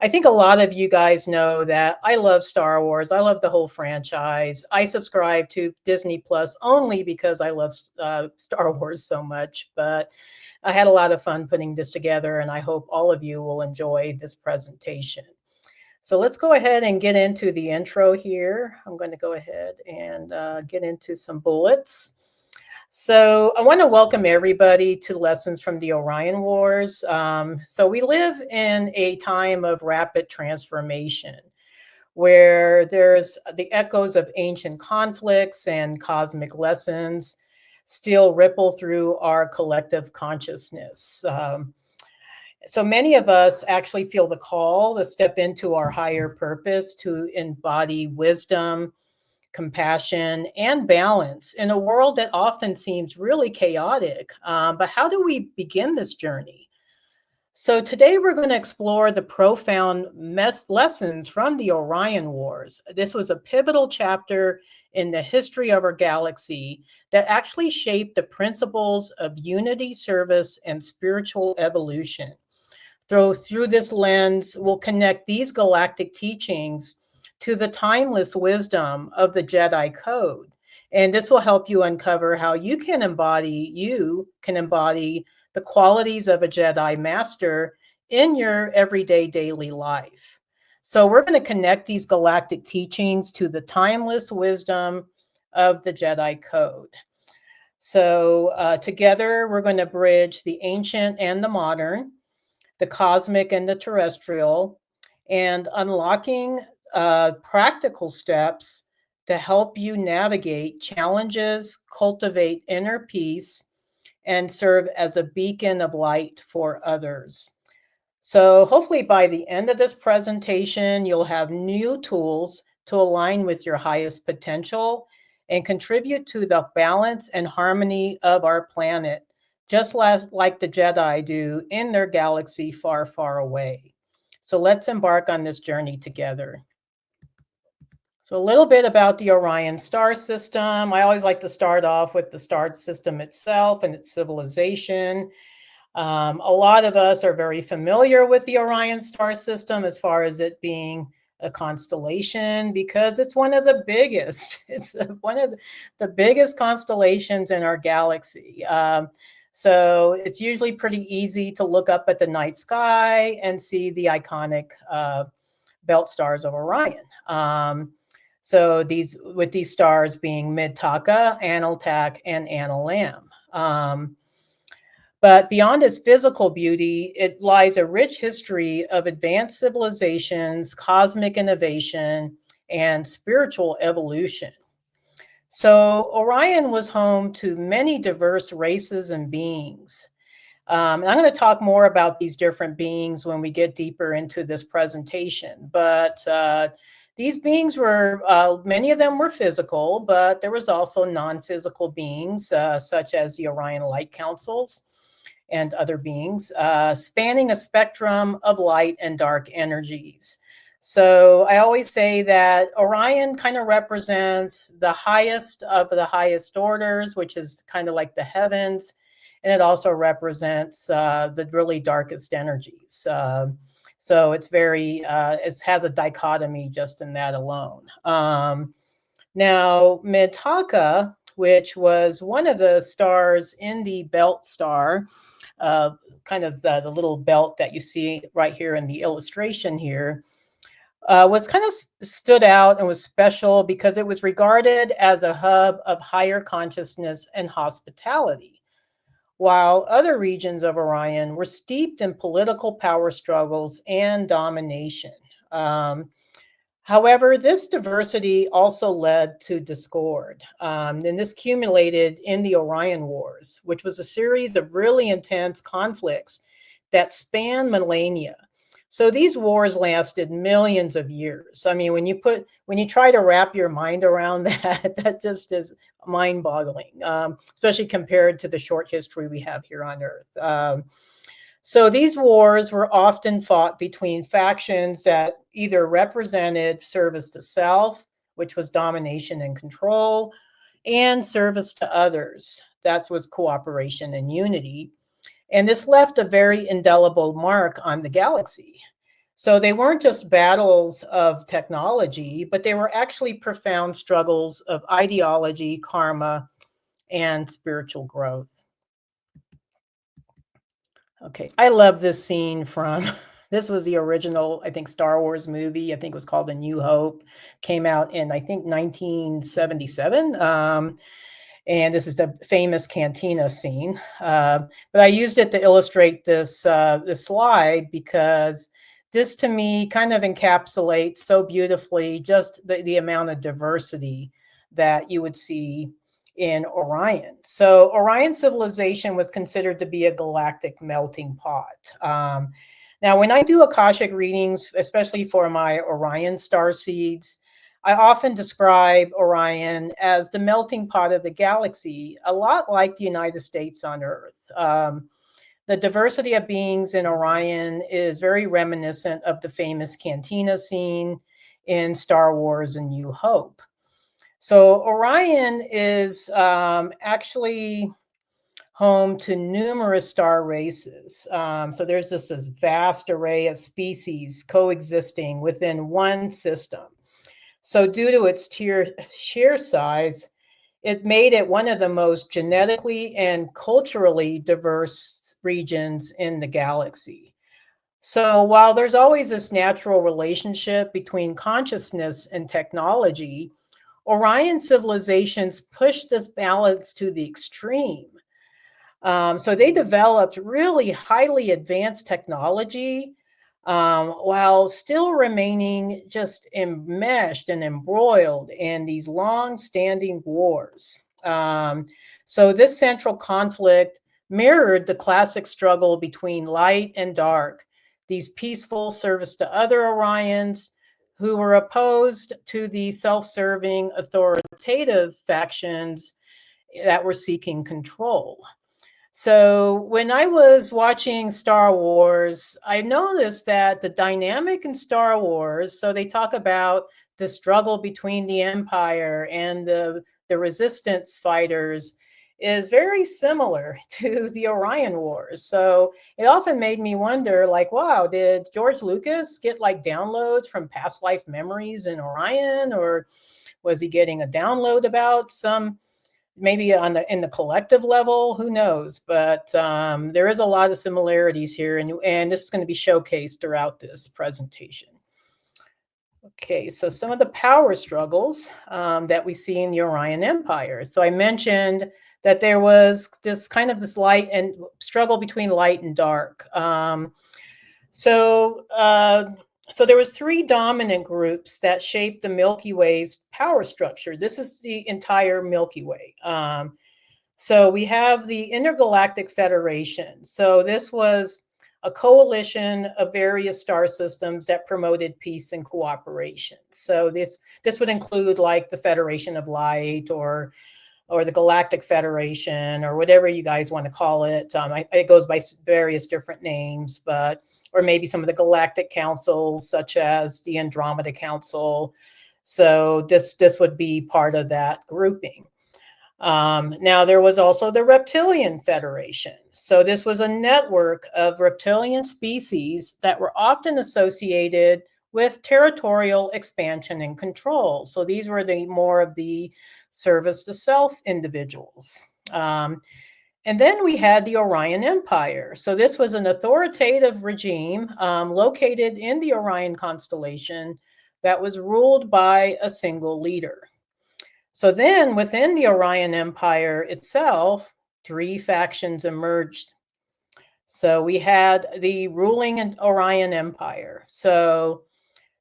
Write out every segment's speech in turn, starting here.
I think a lot of you guys know that I love Star Wars. I love the whole franchise. I subscribe to Disney Plus only because I love Star Wars so much. But I had a lot of fun putting this together, and I hope all of you will enjoy this presentation. So let's go ahead and get into the intro here. I'm going to go ahead and get into some bullets. So I want to welcome everybody to Lessons from the Orion Wars. So we live in a time of rapid transformation where there's the echoes of ancient conflicts and cosmic lessons still ripple through our collective consciousness. So many of us actually feel the call to step into our higher purpose, to embody wisdom, compassion, and balance in a world that often seems really chaotic. But how do we begin this journey? So today we're going to explore the profound lessons from the Orion Wars. This was a pivotal chapter in the history of our galaxy that actually shaped the principles of unity, service, and spiritual evolution. Through this lens, we'll connect these galactic teachings to the timeless wisdom of the Jedi Code. And this will help you uncover how you can embody the qualities of a Jedi Master in your everyday daily life. So we're going to connect these galactic teachings to the timeless wisdom of the Jedi Code. So together, we're going to bridge the ancient and the modern, the cosmic and the terrestrial, and unlocking practical steps to help you navigate challenges, cultivate inner peace, and serve as a beacon of light for others. So hopefully by the end of this presentation, you'll have new tools to align with your highest potential and contribute to the balance and harmony of our planet, just like the Jedi do in their galaxy far, far away. So let's embark on this journey together. So a little bit about the Orion star system. I always like to start off with the star system itself and its civilization. A lot of us are very familiar with the Orion star system as far as it being a constellation because it's one of the biggest. It's one of the biggest constellations in our galaxy. So it's usually pretty easy to look up at the night sky and see the iconic belt stars of Orion. So these stars being Mid-Taka, Analtak, and Analam. But beyond its physical beauty, it lies a rich history of advanced civilizations, cosmic innovation, and spiritual evolution. So Orion was home to many diverse races and beings. And I'm going to talk more about these different beings when we get deeper into this presentation. But these beings were, many of them were physical, but there was also non-physical beings, such as the Orion Light Councils and other beings, spanning a spectrum of light and dark energies. So I always say that Orion kind of represents the highest of the highest orders, which is kind of like the heavens. And it also represents the really darkest energies. So it's very, it has a dichotomy just in that alone. Now, Mid-Taka, which was one of the stars in the belt star, kind of the little belt that you see right here in the illustration here, was kind of stood out and was special because it was regarded as a hub of higher consciousness and hospitality, while other regions of Orion were steeped in political power struggles and domination. However, this diversity also led to discord, and this accumulated in the Orion Wars, which was a series of really intense conflicts that spanned millennia. So these wars lasted millions of years. I mean, when you try to wrap your mind around that, that just is mind-boggling, especially compared to the short history we have here on Earth. So these wars were often fought between factions that either represented service to self, which was domination and control, and service to others. That was cooperation and unity. And this left a very indelible mark on the galaxy. So they weren't just battles of technology, but they were actually profound struggles of ideology, karma, and spiritual growth. Okay, I love this scene from this was the original, I think, Star Wars movie. I think it was called A New Hope. Came out in, I think, 1977. And this is the famous cantina scene. But I used it to illustrate this slide because this, to me, kind of encapsulates so beautifully just the amount of diversity that you would see in Orion. So Orion civilization was considered to be a galactic melting pot. Now, when I do Akashic readings, especially for my Orion star seeds, I often describe Orion as the melting pot of the galaxy, a lot like the United States on Earth. The diversity of beings in Orion is very reminiscent of the famous cantina scene in Star Wars: A New Hope. So Orion is actually home to numerous star races. So there's just this vast array of species coexisting within one system. So due to its sheer size, it made it one of the most genetically and culturally diverse regions in the galaxy. So while there's always this natural relationship between consciousness and technology, Orion civilizations pushed this balance to the extreme. So they developed really highly advanced technology while still remaining just enmeshed and embroiled in these long-standing wars. So this central conflict mirrored the classic struggle between light and dark, these peaceful service to other Orions who were opposed to the self-serving authoritative factions that were seeking control. So when I was watching Star Wars, I noticed that the dynamic in Star Wars, so they talk about the struggle between the Empire and the resistance fighters, is very similar to the Orion Wars. So it often made me wonder, like, wow, did George Lucas get like downloads from past life memories in Orion, or was he getting a download about some, maybe in the collective level? Who knows? But there is a lot of similarities here, and this is going to be showcased throughout this presentation. Okay, so some of the power struggles that we see in the Orion Empire. So I mentioned that there was this light and struggle between light and dark. So there was three dominant groups that shaped the Milky Way's power structure. This is the entire Milky Way. So we have the Intergalactic Federation. So this was a coalition of various star systems that promoted peace and cooperation. So this would include like the Federation of Light, or the Galactic Federation, or whatever you guys want to call it. It goes by various different names, or maybe some of the galactic councils, such as the Andromeda Council. So this would be part of that grouping. Now, there was also the Reptilian Federation. So this was a network of reptilian species that were often associated with territorial expansion and control. So these were more of the service to self individuals. And then we had the Orion Empire. So this was an authoritative regime located in the Orion constellation that was ruled by a single leader. So then within the Orion Empire itself, three factions emerged. So we had the ruling Orion Empire. So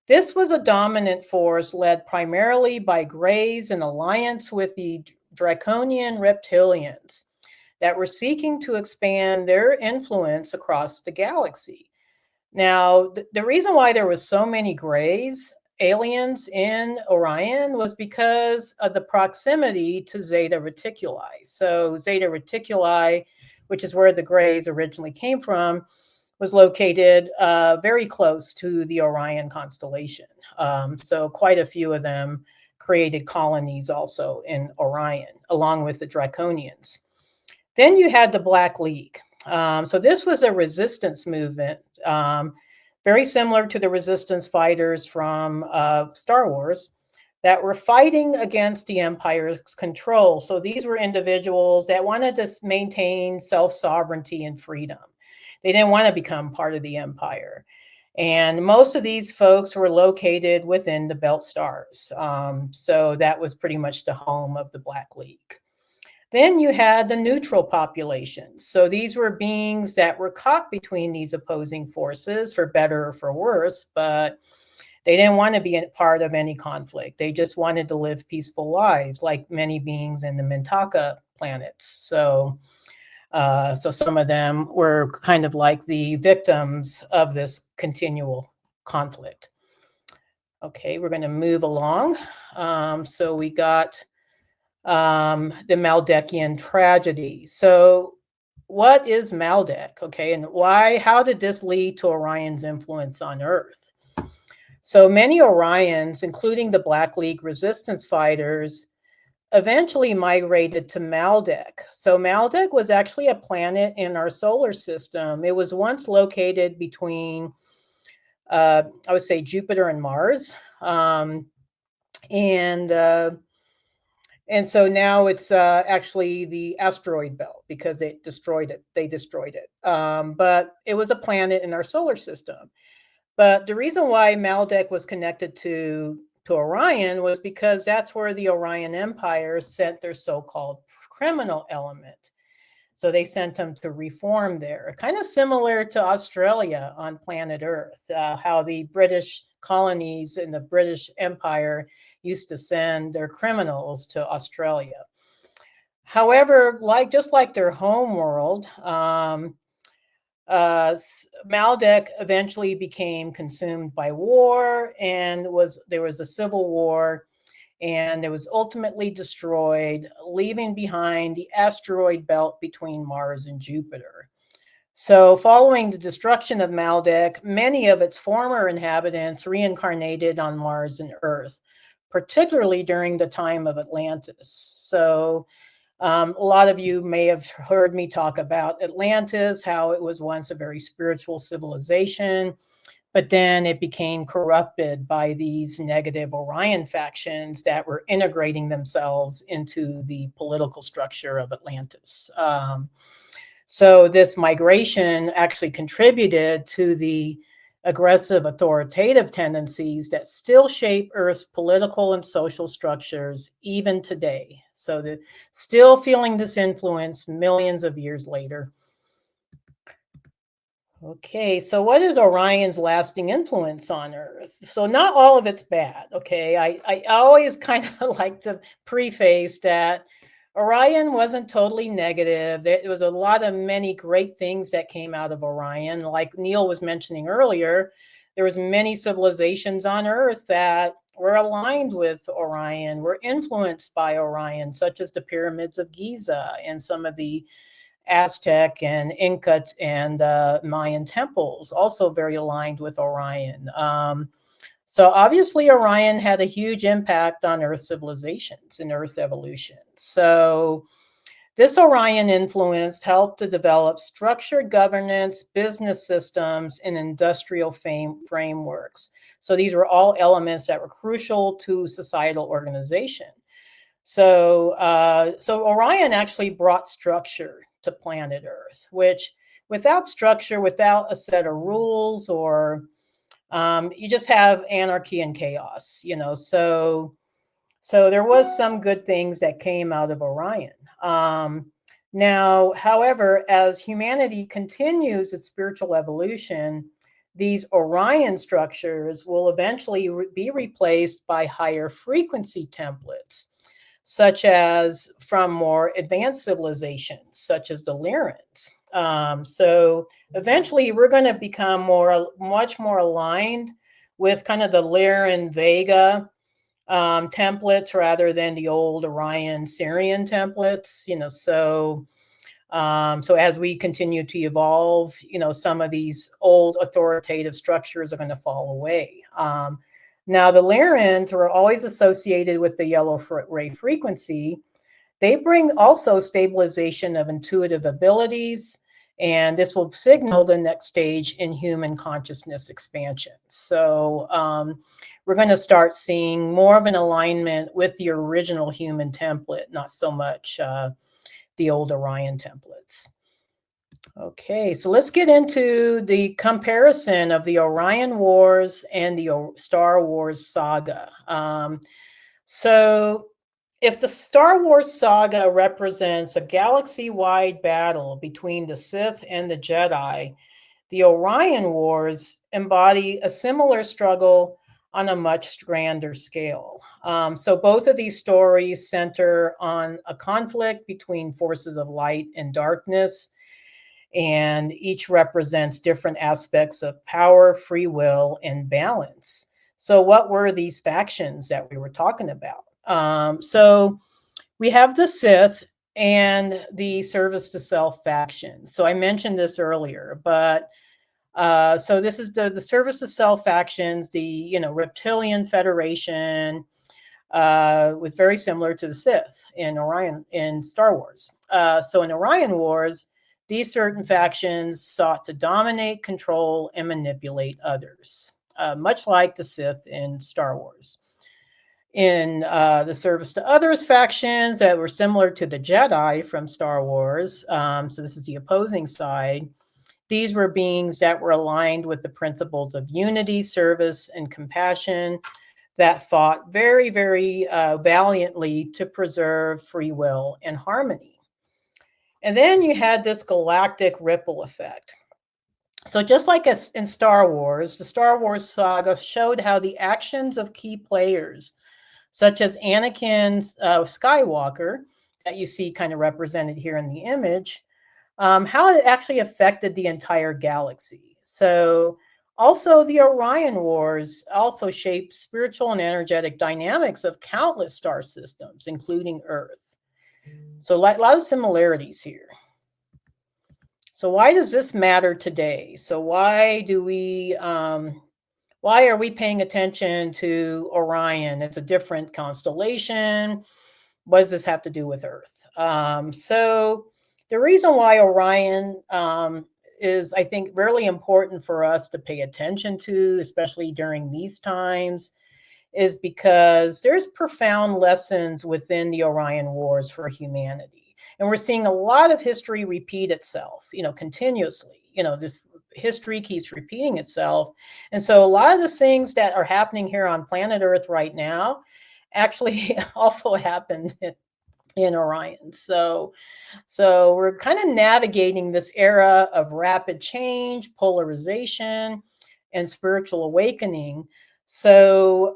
this was a dominant force led primarily by Greys in alliance with the Draconian reptilians that were seeking to expand their influence across the galaxy. Now, the reason why there was so many Greys, aliens in Orion, was because of the proximity to Zeta Reticuli. So Zeta Reticuli, which is where the Greys originally came from, was located very close to the Orion constellation. So quite a few of them created colonies also in Orion, along with the Draconians. Then you had the Black League. So this was a resistance movement very similar to the resistance fighters from Star Wars, that were fighting against the Empire's control. So these were individuals that wanted to maintain self-sovereignty and freedom. They didn't want to become part of the Empire. And most of these folks were located within the Belt Stars. So that was pretty much the home of the Black League. Then you had the neutral populations. So these were beings that were caught between these opposing forces, for better or for worse, but they didn't want to be a part of any conflict. They just wanted to live peaceful lives, like many beings in the Mintaka planets. So some of them were kind of like the victims of this continual conflict. Okay, we're going to move along. So we got the Maldekian tragedy. So what is Maldek? Okay, and how did this lead to Orion's influence on Earth? So many Orions, including the Black League resistance fighters, eventually migrated to Maldek. So Maldek was actually a planet in our solar system. It was once located between, I would say, Jupiter and Mars. And so now it's actually the asteroid belt, because they destroyed it. But it was a planet in our solar system. But the reason why Maldek was connected to Orion was because that's where the Orion Empire sent their so-called criminal element. So they sent them to reform there, kind of similar to Australia on planet Earth, how the British colonies in the British Empire used to send their criminals to Australia. However, just like their home world, Maldek eventually became consumed by war, and there was a civil war, and it was ultimately destroyed, leaving behind the asteroid belt between Mars and Jupiter. So following the destruction of Maldek, many of its former inhabitants reincarnated on Mars and Earth, particularly during the time of Atlantis. So a lot of you may have heard me talk about Atlantis, how it was once a very spiritual civilization, but then it became corrupted by these negative Orion factions that were integrating themselves into the political structure of Atlantis. So this migration actually contributed to the aggressive authoritative tendencies that still shape Earth's political and social structures even today. So they're still feeling this influence millions of years later. Okay, so what is Orion's lasting influence on Earth? So not all of it's bad, okay? I always kind of like to preface that Orion wasn't totally negative. There was a lot of many great things that came out of Orion. Like Neil was mentioning earlier, there was many civilizations on Earth that were aligned with Orion, were influenced by Orion, such as the pyramids of Giza and some of the Aztec and Inca and Mayan temples, also very aligned with Orion. So obviously Orion had a huge impact on Earth civilizations and Earth evolution. So this Orion influence helped to develop structured governance, business systems, and industrial frameworks. So these were all elements that were crucial to societal organization. So Orion actually brought structure to planet Earth, which without structure, without a set of rules, or you just have anarchy and chaos, So there was some good things that came out of Orion. Now, however, as humanity continues its spiritual evolution, these Orion structures will eventually be replaced by higher frequency templates, such as from more advanced civilizations, such as the Lyrans. So eventually we're going to become much more aligned with kind of the Lyran Vega templates rather than the old Orion Sirian templates, So as we continue to evolve, some of these old authoritative structures are going to fall away. Now, the Lyrans were always associated with the yellow ray frequency. They bring also stabilization of intuitive abilities And this will signal the next stage in human consciousness expansion. So we're going to start seeing more of an alignment with the original human template, not so much the old Orion templates. Okay, so let's get into the comparison of the Orion Wars and the Star Wars saga. So if the Star Wars saga represents a galaxy-wide battle between the Sith and the Jedi, the Orion Wars embody a similar struggle on a much grander scale. So both of these stories center on a conflict between forces of light and darkness, and each represents different aspects of power, free will, and balance. So what were these factions that we were talking about? So we have the Sith and the service to self faction. So I mentioned this earlier, but so this is the service to self factions. The Reptilian Federation was very similar to the Sith in Orion in Star Wars. So in Orion Wars, these certain factions sought to dominate, control, and manipulate others, much like the Sith in Star Wars. In the service to others factions that were similar to the Jedi from Star Wars, so this is the opposing side, these were beings that were aligned with the principles of unity, service, and compassion that fought very, very valiantly to preserve free will and harmony. And then you had this galactic ripple effect. So just like in Star Wars, the Star Wars saga showed how the actions of key players, such as Anakin Skywalker, that you see kind of represented here in the image, how it actually affected the entire galaxy. So also the Orion Wars also shaped spiritual and energetic dynamics of countless star systems, including Earth. So a lot of similarities here. So why does this matter today? So why are we paying attention to Orion? It's a different constellation. What does this have to do with Earth? So the reason why Orion is, I think, really important for us to pay attention to, especially during these times, is because there's profound lessons within the Orion Wars for humanity. And we're seeing a lot of history repeat itself, continuously. This history keeps repeating itself. And so a lot of the things that are happening here on planet Earth right now actually also happened in Orion. So we're kind of navigating this era of rapid change, polarization, and spiritual awakening. So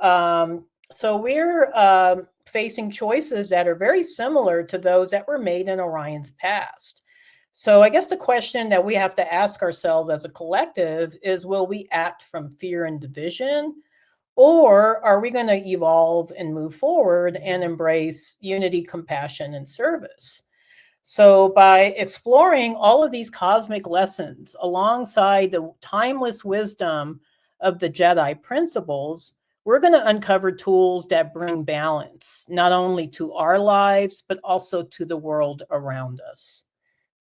we're facing choices that are very similar to those that were made in Orion's past. So I guess the question that we have to ask ourselves as a collective is, will we act from fear and division? Or are we going to evolve and move forward and embrace unity, compassion, and service? So by exploring all of these cosmic lessons alongside the timeless wisdom of the Jedi principles, we're going to uncover tools that bring balance, not only to our lives, but also to the world around us.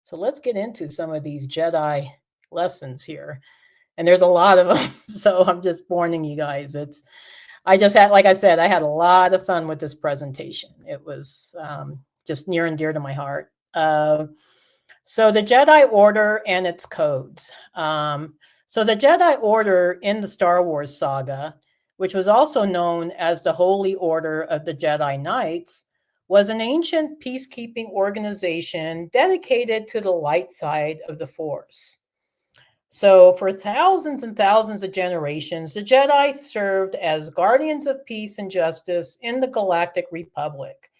So let's get into some of these Jedi lessons here. And there's a lot of them. So I'm just warning you guys. Like I said, I had a lot of fun with this presentation. It was just near and dear to my heart. So the Jedi Order and its codes. So the Jedi Order in the Star Wars saga, which was also known as the Holy Order of the Jedi Knights, was an ancient peacekeeping organization dedicated to the light side of the Force. So for thousands and thousands of generations, the Jedi served as guardians of peace and justice in the Galactic Republic,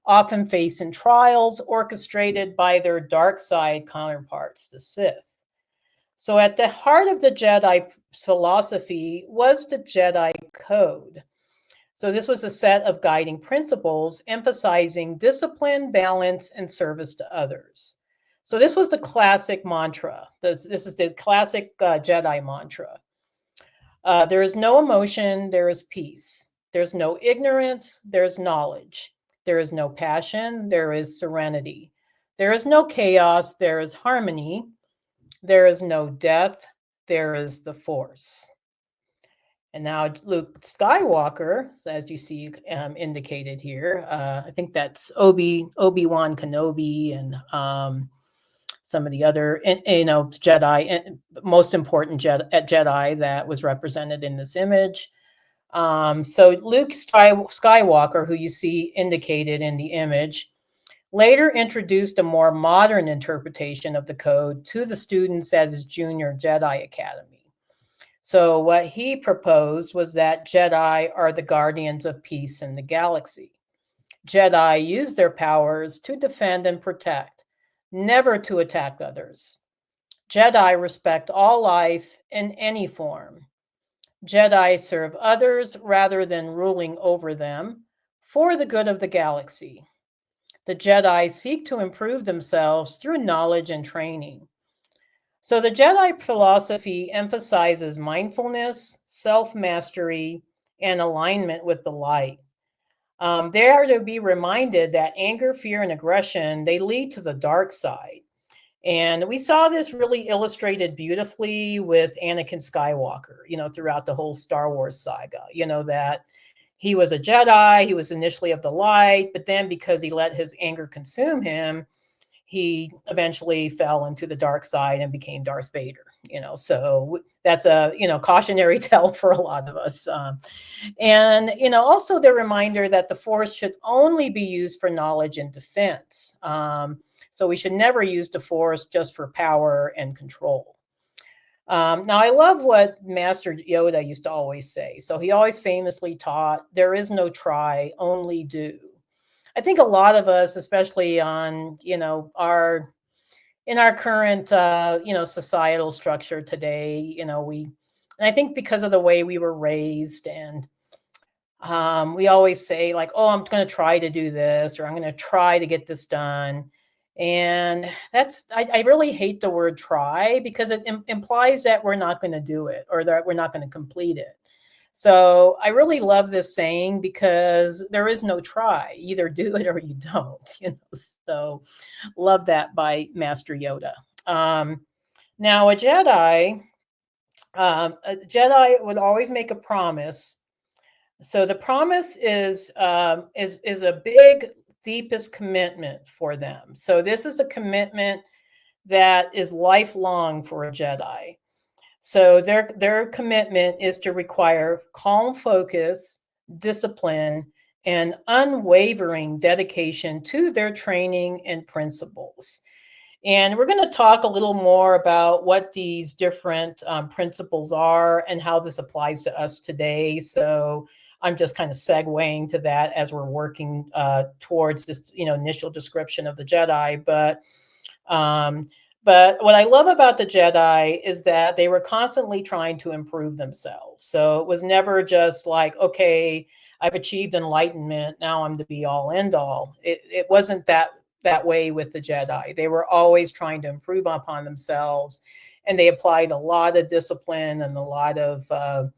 often facing trials orchestrated by their dark side counterparts, the Sith. So at the heart of the Jedi philosophy was the Jedi Code. So this was a set of guiding principles emphasizing discipline, balance, and service to others. So this was the classic mantra. This is the classic Jedi mantra. There is no emotion, there is peace. There's no ignorance, there's knowledge. There is no passion, there is serenity. There is no chaos, there is harmony. There is no death, there is the Force. And now Luke Skywalker, as you see indicated here, I think that's Obi-Wan Kenobi and some of the other, Jedi, and most important Jedi that was represented in this image. So Luke Skywalker, who you see indicated in the image, later introduced a more modern interpretation of the code to the students at his junior Jedi Academy. So what he proposed was that Jedi are the guardians of peace in the galaxy. Jedi use their powers to defend and protect, never to attack others. Jedi respect all life in any form. Jedi serve others rather than ruling over them for the good of the galaxy. The Jedi seek to improve themselves through knowledge and training. So the Jedi philosophy emphasizes mindfulness, self-mastery, and alignment with the light. They are to be reminded that anger, fear, and aggression, they lead to the dark side. And we saw this really illustrated beautifully with Anakin Skywalker, throughout the whole Star Wars saga, that he was a Jedi, he was initially of the light, but then because he let his anger consume him, he eventually fell into the dark side and became Darth Vader, so that's a, cautionary tale for a lot of us. And, also the reminder that the Force should only be used for knowledge and defense. So we should never use the Force just for power and control. Now, I love what Master Yoda used to always say. So he always famously taught, there is no try, only do. I think a lot of us, especially on, in our current, societal structure today, and I think because of the way we were raised, and we always say like, oh, I'm going to try to do this, or I'm going to try to get this done. And I really hate the word try, because it implies that we're not going to do it, or that we're not going to complete it. So I really love this saying, because there is no try. Either do it or you don't, So love that by Master Yoda. Now a Jedi would always make a promise. So the promise is a big, deepest commitment for them. So this is a commitment that is lifelong for a Jedi. So their commitment is to require calm focus, discipline, and unwavering dedication to their training and principles. And we're going to talk a little more about what these different principles are and how this applies to us today. So I'm just kind of segueing to that as we're working towards this, initial description of the Jedi. But what I love about the Jedi is that they were constantly trying to improve themselves. So it was never just like, okay, I've achieved enlightenment, now I'm the be all end all. It wasn't that way with the Jedi. They were always trying to improve upon themselves, and they applied a lot of discipline and a lot of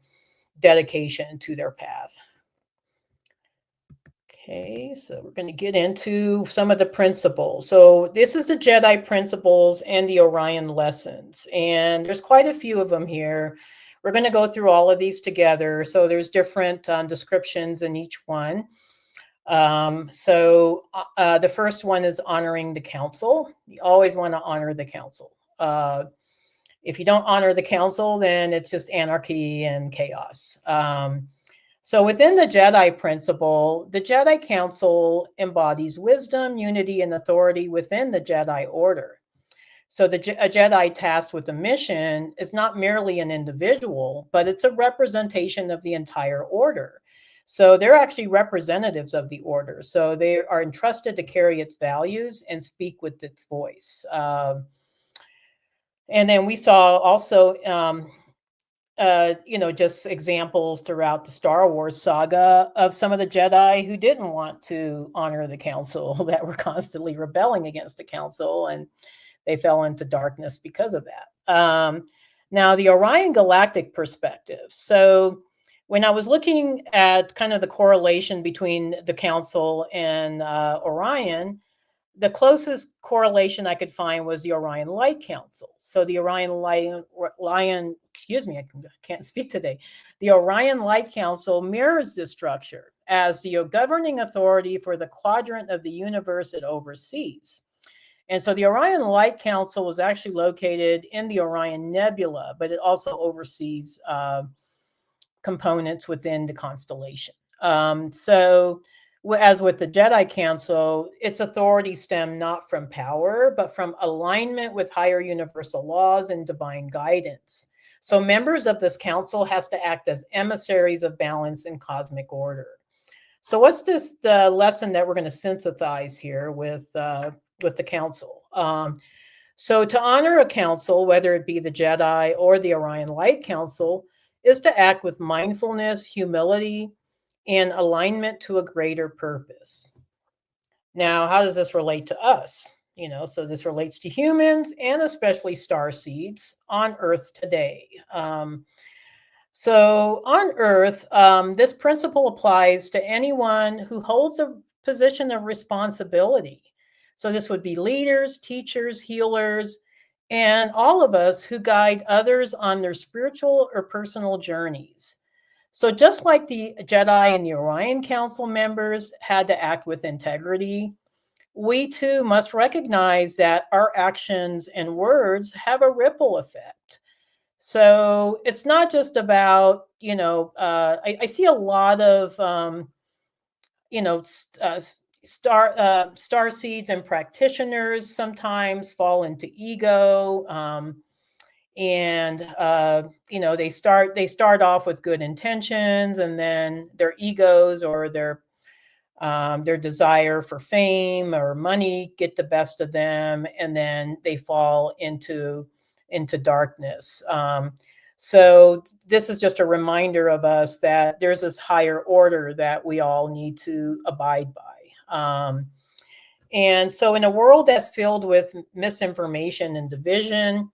dedication to their path. Okay, so we're going to get into some of the principles. So this is the Jedi principles and the Orion lessons, and there's quite a few of them here. We're going to go through all of these together. So there's different descriptions in each one. So the first one is honoring the council. You always want to honor the council. If you don't honor the council, then it's just anarchy and chaos. So within the Jedi principle, the Jedi Council embodies wisdom, unity, and authority within the Jedi Order. So a Jedi tasked with a mission is not merely an individual, but it's a representation of the entire order. So they're actually representatives of the order. So they are entrusted to carry its values and speak with its voice. And then we saw also just examples throughout the Star Wars saga of some of the Jedi who didn't want to honor the council, that were constantly rebelling against the council, and they fell into darkness because of that. Now, the Orion Galactic perspective. So when I was looking at kind of the correlation between the council and Orion, the closest correlation I could find was the Orion Light Council. So the excuse me, I can't speak today. The Orion Light Council mirrors this structure as the governing authority for the quadrant of the universe it oversees. And so the Orion Light Council was actually located in the Orion Nebula, but it also oversees components within the constellation. So as with the Jedi Council, its authority stemmed not from power, but from alignment with higher universal laws and divine guidance. So members of this council has to act as emissaries of balance and cosmic order. So what's this lesson that we're going to synthesize here with the council? So to honor a council, whether it be the Jedi or the Orion Light Council, is to act with mindfulness, humility, and alignment to a greater purpose. Now, how does this relate to us? So this relates to humans and especially star seeds on Earth today. So on Earth, this principle applies to anyone who holds a position of responsibility. So this would be leaders, teachers, healers, and all of us who guide others on their spiritual or personal journeys. So just like the Jedi and the Orion Council members had to act with integrity, we too must recognize that our actions and words have a ripple effect. So it's not just about, I see a lot of, star seeds and practitioners sometimes fall into ego. And they start off with good intentions, and then their egos or their desire for fame or money get the best of them, and then they fall into darkness. So this is just a reminder of us that there's this higher order that we all need to abide by. And so in a world that's filled with misinformation and division,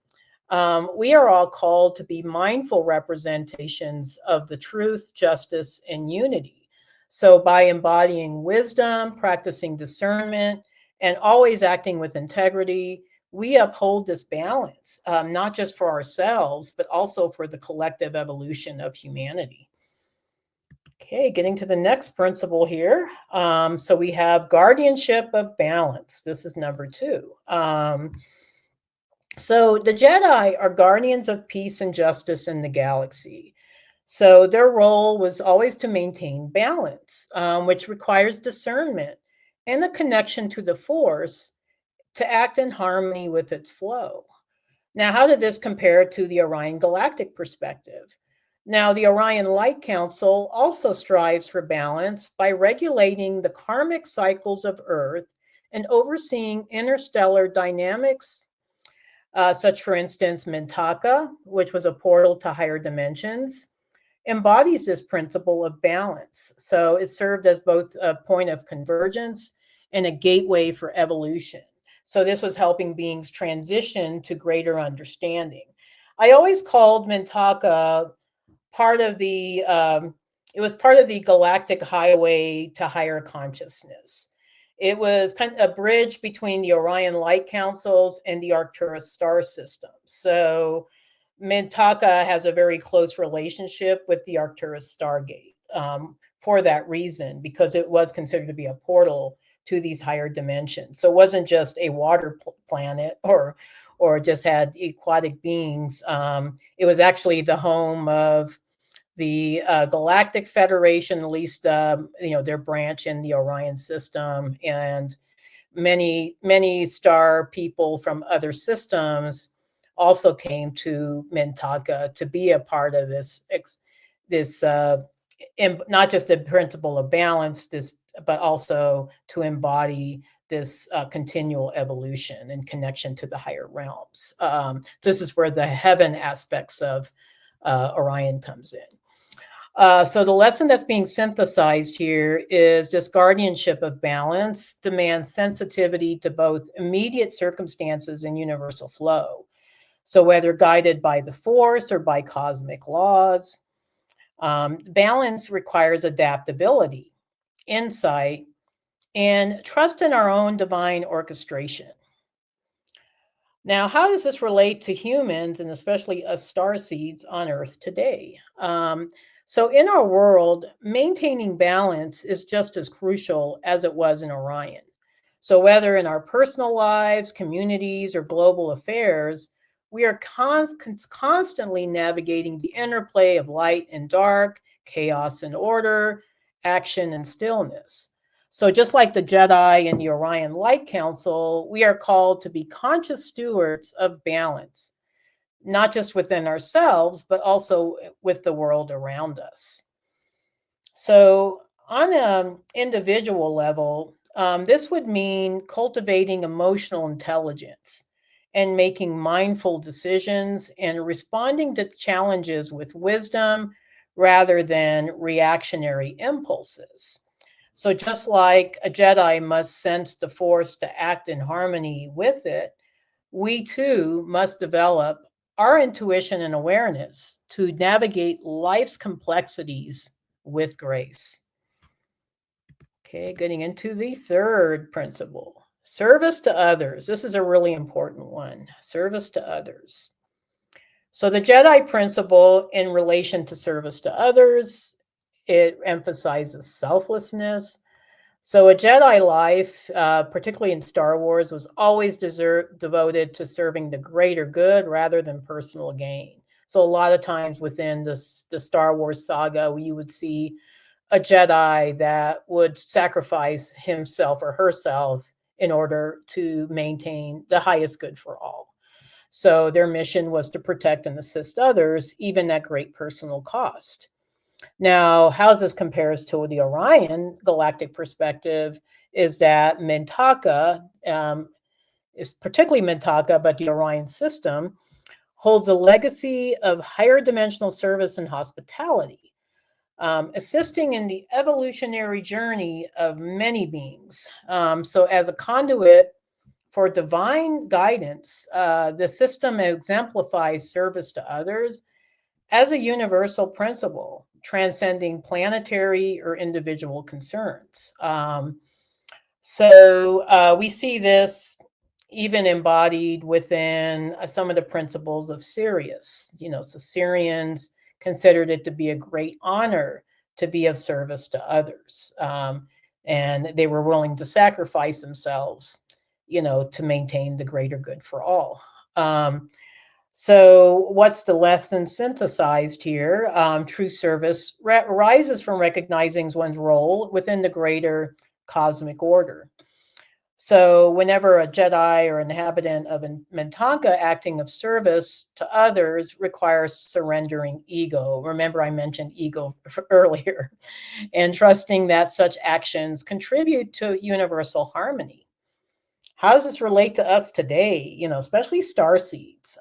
we are all called to be mindful representations of the truth, justice, and unity. So by embodying wisdom, practicing discernment, and always acting with integrity, we uphold this balance, not just for ourselves, but also for the collective evolution of humanity. Okay, getting to the next principle here. So we have guardianship of balance. This is number 2. So the Jedi are guardians of peace and justice in the galaxy. So their role was always to maintain balance, which requires discernment and a connection to the Force to act in harmony with its flow. Now, how did this compare to the Orion Galactic perspective? Now, the Orion Light Council also strives for balance by regulating the karmic cycles of Earth and overseeing interstellar dynamics, such, for instance, Mintaka, which was a portal to higher dimensions, embodies this principle of balance. So it served as both a point of convergence and a gateway for evolution. So this was helping beings transition to greater understanding. I always called Mintaka part of the, it was part of the galactic highway to higher consciousness. It was kind of a bridge between the Orion Light Councils and the Arcturus star system. So Mintaka has a very close relationship with the Arcturus Stargate for that reason, because it was considered to be a portal to these higher dimensions. So it wasn't just a water planet or just had aquatic beings. It was actually the home of the Galactic Federation, at least their branch in the Orion system, and many star people from other systems also came to Mintaka to be a part of this not just a principle of balance, but also to embody this continual evolution and connection to the higher realms. This is where the heaven aspects of Orion comes in. So the lesson that's being synthesized here is this guardianship of balance demands sensitivity to both immediate circumstances and universal flow. So whether guided by the Force or by cosmic laws, balance requires adaptability, insight, and trust in our own divine orchestration. Now, how does this relate to humans and especially us starseeds on Earth today? So, in our world, maintaining balance is just as crucial as it was in Orion. So, whether in our personal lives, communities, or global affairs, we are constantly navigating the interplay of light and dark, chaos and order, action and stillness. So, just like the Jedi and the Orion Light Council, we are called to be conscious stewards of balance, not just within ourselves, but also with the world around us. So, on an individual level, this would mean cultivating emotional intelligence and making mindful decisions and responding to challenges with wisdom rather than reactionary impulses. So, just like a Jedi must sense the Force to act in harmony with it, we too must develop our intuition and awareness to navigate life's complexities with grace. Okay, getting into the third principle, service to others. This is a really important one, service to others. So, the Jedi principle in relation to service to others, it emphasizes selflessness. So, a Jedi life, particularly in Star Wars, was always devoted to serving the greater good rather than personal gain. So, a lot of times within the Star Wars saga, you would see a Jedi that would sacrifice himself or herself in order to maintain the highest good for all. So, their mission was to protect and assist others, even at great personal cost. Now, how this compares to the Orion galactic perspective is that Mintaka, is particularly Mintaka, but the Orion system holds a legacy of higher dimensional service and hospitality, assisting in the evolutionary journey of many beings. So, as a conduit for divine guidance, the system exemplifies service to others as a universal principle, transcending planetary or individual concerns. We see this even embodied within some of the principles of Sirius. So Syrians considered it to be a great honor to be of service to others. And they were willing to sacrifice themselves, to maintain the greater good for all. So, what's the lesson synthesized here? True service rises from recognizing one's role within the greater cosmic order. So, whenever a Jedi or inhabitant of Mintanka acting of service to others requires surrendering ego. Remember, I mentioned ego earlier, and trusting that such actions contribute to universal harmony. How does this relate to us today, especially starseeds?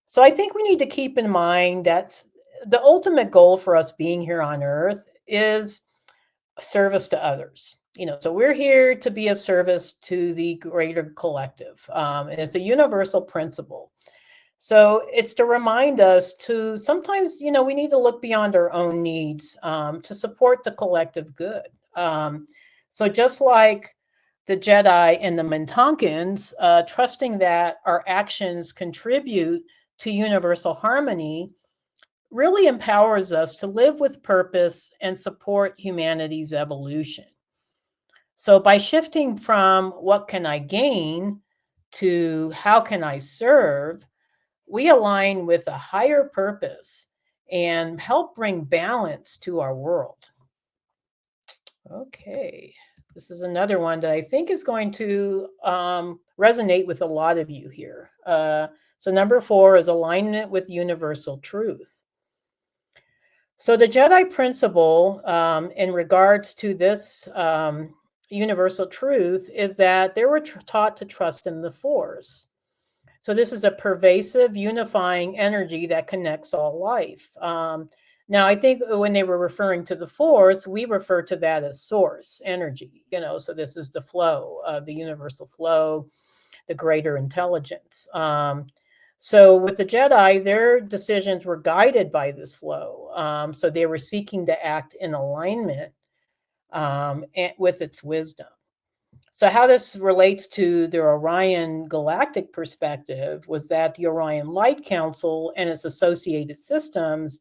So I think we need to keep in mind that the ultimate goal for us being here on Earth is service to others. So we're here to be of service to the greater collective. And it's a universal principle. So it's to remind us to sometimes, we need to look beyond our own needs to support the collective good. So just like the Jedi and the Mintankans, trusting that our actions contribute to universal harmony really empowers us to live with purpose and support humanity's evolution. So by shifting from what can I gain to how can I serve, we align with a higher purpose and help bring balance to our world. Okay, this is another one that I think is going to resonate with a lot of you here. So number 4 is alignment with universal truth. So the Jedi principle in regards to this universal truth is that they were taught to trust in the Force. So this is a pervasive, unifying energy that connects all life. Now, I think when they were referring to the Force, we refer to that as source energy, so this is the flow, the universal flow, the greater intelligence. So with the Jedi, their decisions were guided by this flow. So they were seeking to act in alignment and with its wisdom. So how this relates to the Orion galactic perspective was that the Orion Light Council and its associated systems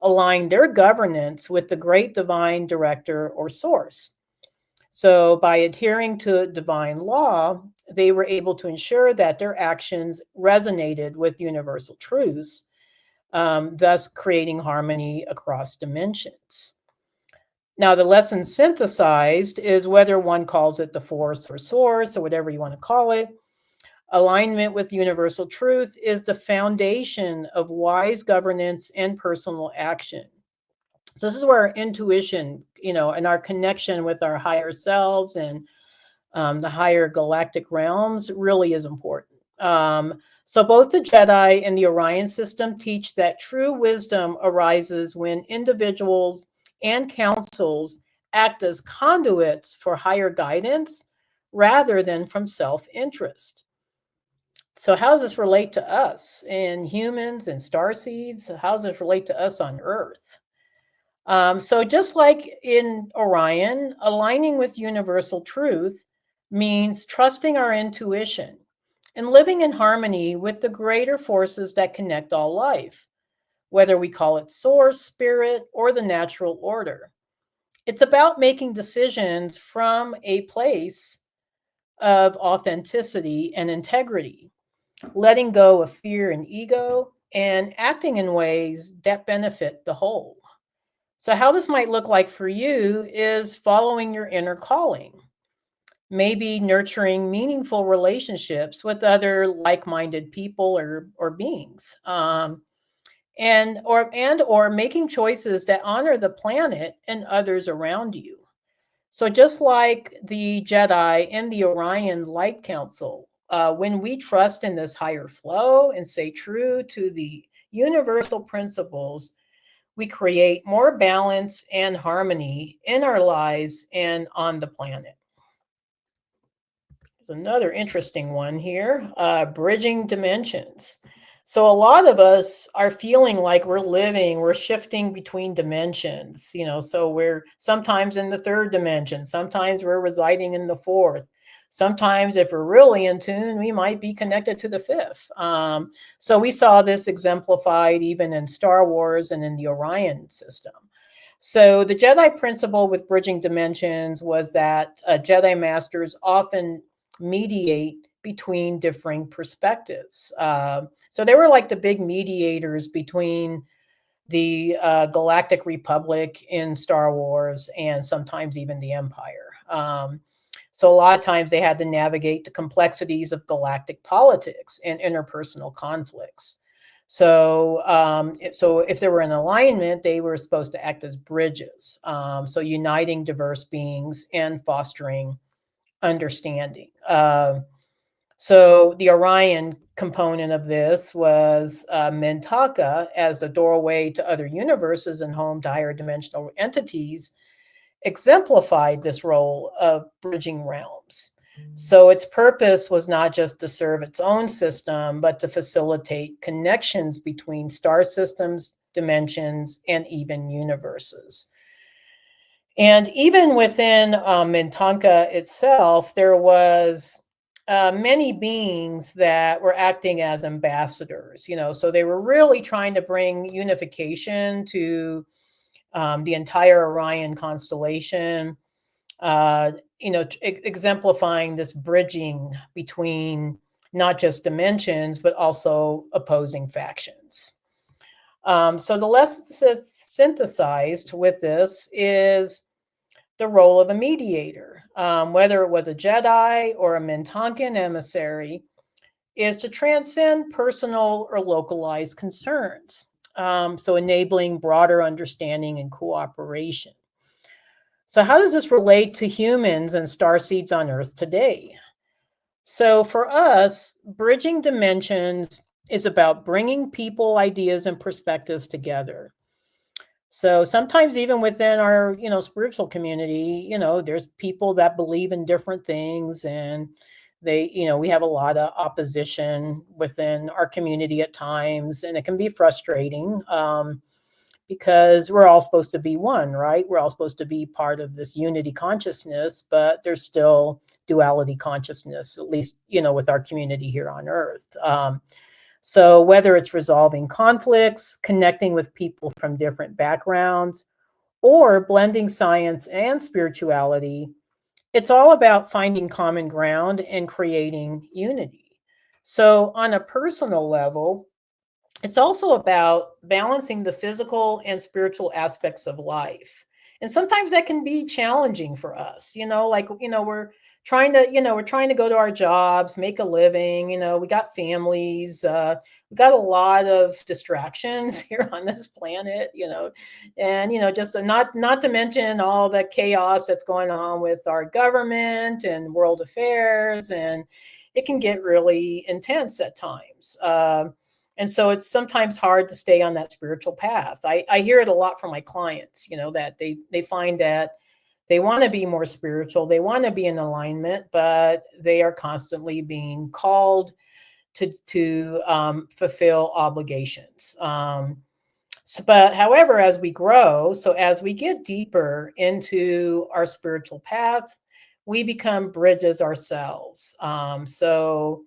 align their governance with the great divine director or source. So by adhering to divine law, they were able to ensure that their actions resonated with universal truths, thus creating harmony across dimensions. Now, the lesson synthesized is whether one calls it the force or source or whatever you want to call it. Alignment with universal truth is the foundation of wise governance and personal action. So this is where our intuition, and our connection with our higher selves and the higher galactic realms really is important. So both the Jedi and the Orion system teach that true wisdom arises when individuals and councils act as conduits for higher guidance rather than from self-interest. So how does this relate to us and humans and starseeds? How does this relate to us on Earth? So just like in Orion, aligning with universal truth means trusting our intuition and living in harmony with the greater forces that connect all life, whether we call it source, spirit, or the natural order. It's about making decisions from a place of authenticity and integrity, letting go of fear and ego, and acting in ways that benefit the whole. So how this might look like for you is following your inner calling, maybe nurturing meaningful relationships with other like-minded people or beings, or making choices that honor the planet and others around you. So just like the Jedi and the Orion Light Council, when we trust in this higher flow and stay true to the universal principles, we create more balance and harmony in our lives and on the planet. There's another interesting one here, bridging dimensions. So a lot of us are feeling like we're shifting between dimensions, so we're sometimes in the third dimension, sometimes we're residing in the fourth. Sometimes if we're really in tune, we might be connected to the fifth. So we saw this exemplified even in Star Wars and in the Orion system. So the Jedi principle with bridging dimensions was that Jedi masters often mediate between differing perspectives. So they were like the big mediators between the Galactic Republic in Star Wars and sometimes even the Empire. So a lot of times they had to navigate the complexities of galactic politics and interpersonal conflicts. So, if there were an alignment, they were supposed to act as bridges. So uniting diverse beings and fostering understanding. So the Orion component of this was Mintaka as the doorway to other universes and home to higher dimensional entities, exemplified this role of bridging realms. So its purpose was not just to serve its own system, but to facilitate connections between star systems, dimensions, and even universes. And even within Mintanka itself, there was many beings that were acting as ambassadors, so they were really trying to bring unification to the entire Orion constellation, exemplifying this bridging between not just dimensions, but also opposing factions. So the lesson synthesized with this is the role of a mediator, whether it was a Jedi or a Mintankan emissary, is to transcend personal or localized concerns. So enabling broader understanding and cooperation. So how does this relate to humans and starseeds on Earth today? So for us, bridging dimensions is about bringing people, ideas, and perspectives together. So sometimes even within our, spiritual community, there's people that believe in different things, and they, we have a lot of opposition within our community at times, and it can be frustrating. because we're all supposed to be one, right? We're all supposed to be part of this unity consciousness, but there's still duality consciousness, at least, with our community here on Earth. So whether it's resolving conflicts, connecting with people from different backgrounds, or blending science and spirituality, it's all about finding common ground and creating unity. So on a personal level, it's also about balancing the physical and spiritual aspects of life. And sometimes that can be challenging for us, we're trying to go to our jobs, make a living, we got families, we got a lot of distractions here on this planet, and, just not to mention all the chaos that's going on with our government and world affairs. And it can get really intense at times. And so it's sometimes hard to stay on that spiritual path. I hear it a lot from my clients, that they find that they want to be more spiritual, they want to be in alignment, but they are constantly being called to fulfill obligations. But however, as we grow, so as we get deeper into our spiritual path, we become bridges ourselves. So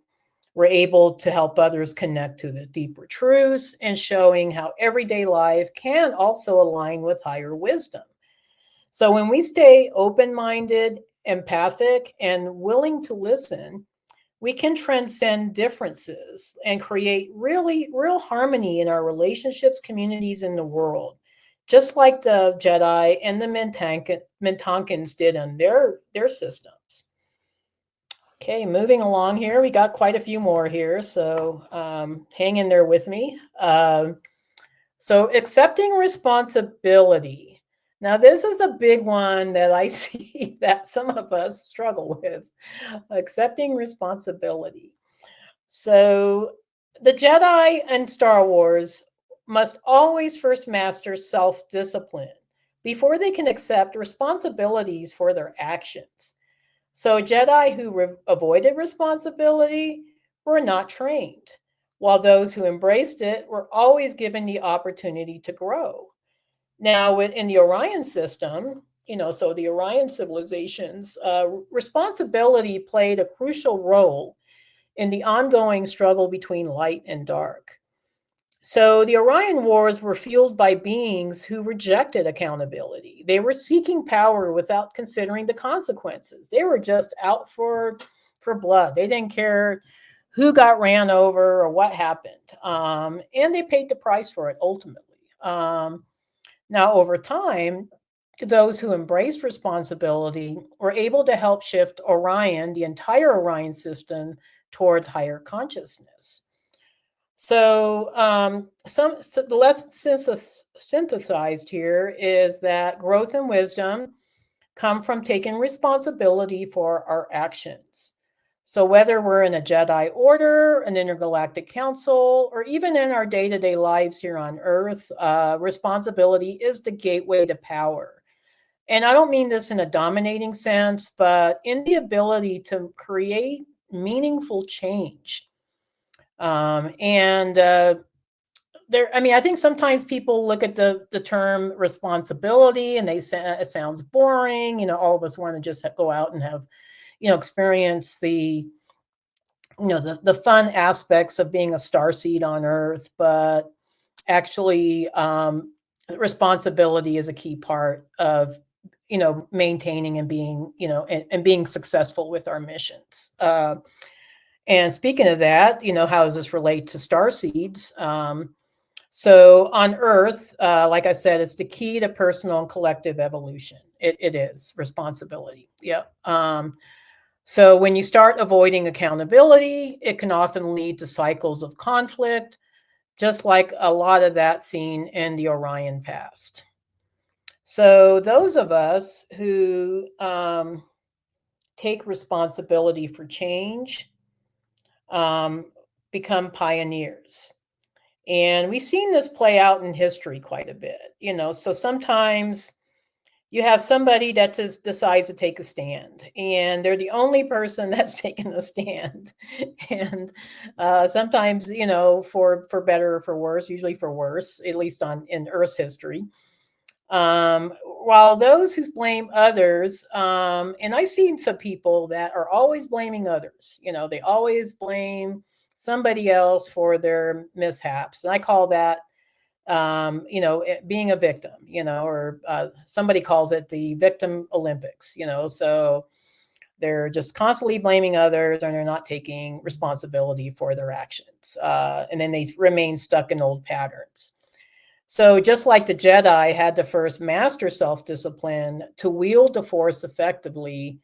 we're able to help others connect to the deeper truths and showing how everyday life can also align with higher wisdom. So when we stay open-minded, empathic, and willing to listen, we can transcend differences and create real harmony in our relationships, communities, and the world, just like the Jedi and the Mintankins did on their systems. Okay, moving along here, we got quite a few more here, so hang in there with me. So accepting responsibility. Now, this is a big one that I see that some of us struggle with, accepting responsibility. So the Jedi and Star Wars must always first master self-discipline before they can accept responsibilities for their actions. So Jedi who avoided responsibility were not trained, while those who embraced it were always given the opportunity to grow. Now, in the Orion system, so the Orion civilizations, responsibility played a crucial role in the ongoing struggle between light and dark. So the Orion Wars were fueled by beings who rejected accountability. They were seeking power without considering the consequences. They were just out for blood. They didn't care who got ran over or what happened. And they paid the price for it ultimately. Now, over time, those who embraced responsibility were able to help shift Orion, the entire Orion system, towards higher consciousness. So, the lesson synthesized here is that growth and wisdom come from taking responsibility for our actions. So whether we're in a Jedi Order, an intergalactic council, or even in our day-to-day lives here on Earth, responsibility is the gateway to power. And I don't mean this in a dominating sense, but in the ability to create meaningful change. I think sometimes people look at the term responsibility and they say it sounds boring. All of us want to just go out and have, experience the fun aspects of being a starseed on Earth. But actually, responsibility is a key part of, maintaining and being, and being successful with our missions. And speaking of that, how does this relate to starseeds? So on Earth, like I said, it's the key to personal and collective evolution. It is responsibility. Yeah. So when you start avoiding accountability, it can often lead to cycles of conflict, just like a lot of that seen in the Orion past. So those of us who take responsibility for change become pioneers. And we've seen this play out in history quite a bit, so sometimes you have somebody that decides to take a stand, and they're the only person that's taken a stand. And sometimes, for better or for worse, usually for worse, at least on in Earth's history. While those who blame others, and I've seen some people that are always blaming others. They always blame somebody else for their mishaps, and I call that being a victim, or somebody calls it the victim Olympics, so they're just constantly blaming others and they're not taking responsibility for their actions. And then they remain stuck in old patterns. So just like the Jedi had to first master self-discipline to wield the Force effectively,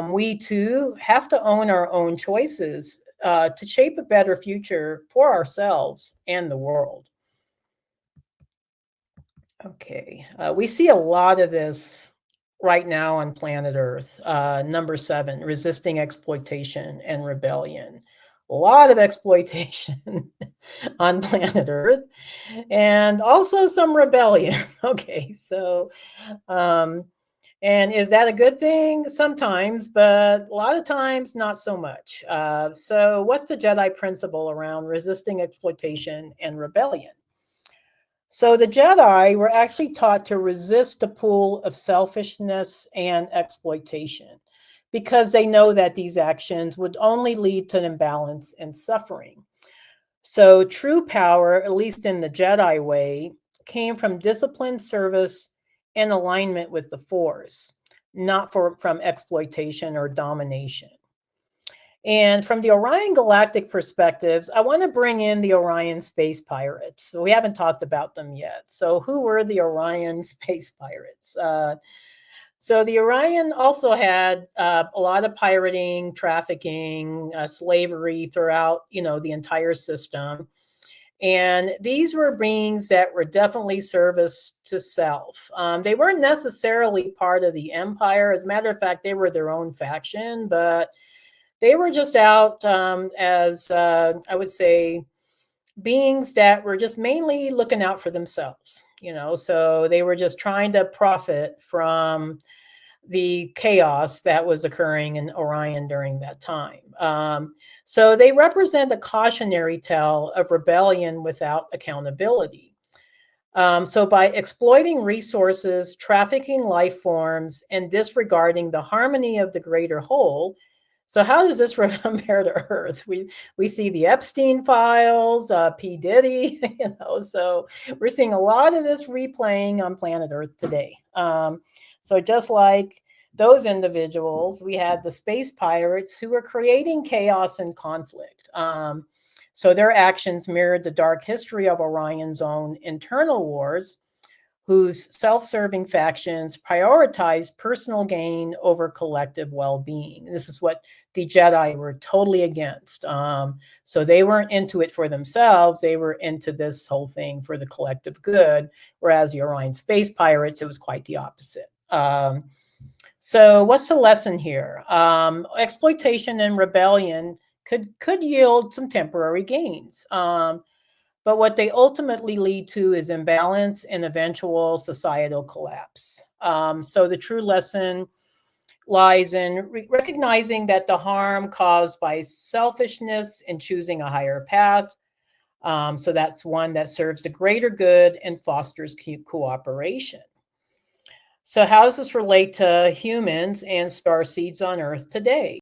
we too have to own our own choices to shape a better future for ourselves and the world. Okay. We see a lot of this right now on planet Earth. Number 7, resisting exploitation and rebellion. A lot of exploitation on planet Earth, and also some rebellion. Okay, so, um, and is that a good thing? Sometimes, but a lot of times, not so much. So, what's the Jedi principle around resisting exploitation and rebellion? So the Jedi were actually taught to resist the pull of selfishness and exploitation because they know that these actions would only lead to an imbalance and suffering. So true power, at least in the Jedi way, came from disciplined service and alignment with the Force, not from exploitation or domination. And from the Orion Galactic perspectives, I want to bring in the Orion Space Pirates. So we haven't talked about them yet. So who were the Orion Space Pirates? So the Orion also had a lot of pirating, trafficking, slavery throughout, the entire system. And these were beings that were definitely service to self. They weren't necessarily part of the Empire. As a matter of fact, they were their own faction, but they were just out as, I would say, beings that were just mainly looking out for themselves, so they were just trying to profit from the chaos that was occurring in Orion during that time. So they represent a cautionary tale of rebellion without accountability. So by exploiting resources, trafficking life forms, and disregarding the harmony of the greater whole. So how does this compare to Earth? We see the Epstein files, P. Diddy, so we're seeing a lot of this replaying on planet Earth today. So just like those individuals, we had the space pirates who were creating chaos and conflict. So their actions mirrored the dark history of Orion's own internal wars, whose self-serving factions prioritized personal gain over collective well-being. This is what the Jedi were totally against. So they weren't into it for themselves. They were into this whole thing for the collective good, whereas the Orion Space Pirates, it was quite the opposite. So what's the lesson here? Exploitation and rebellion could yield some temporary gains. But what they ultimately lead to is imbalance and eventual societal collapse. So the true lesson lies in recognizing that the harm caused by selfishness and choosing a higher path. So that's one that serves the greater good and fosters cooperation. So how does this relate to humans and starseeds on Earth today?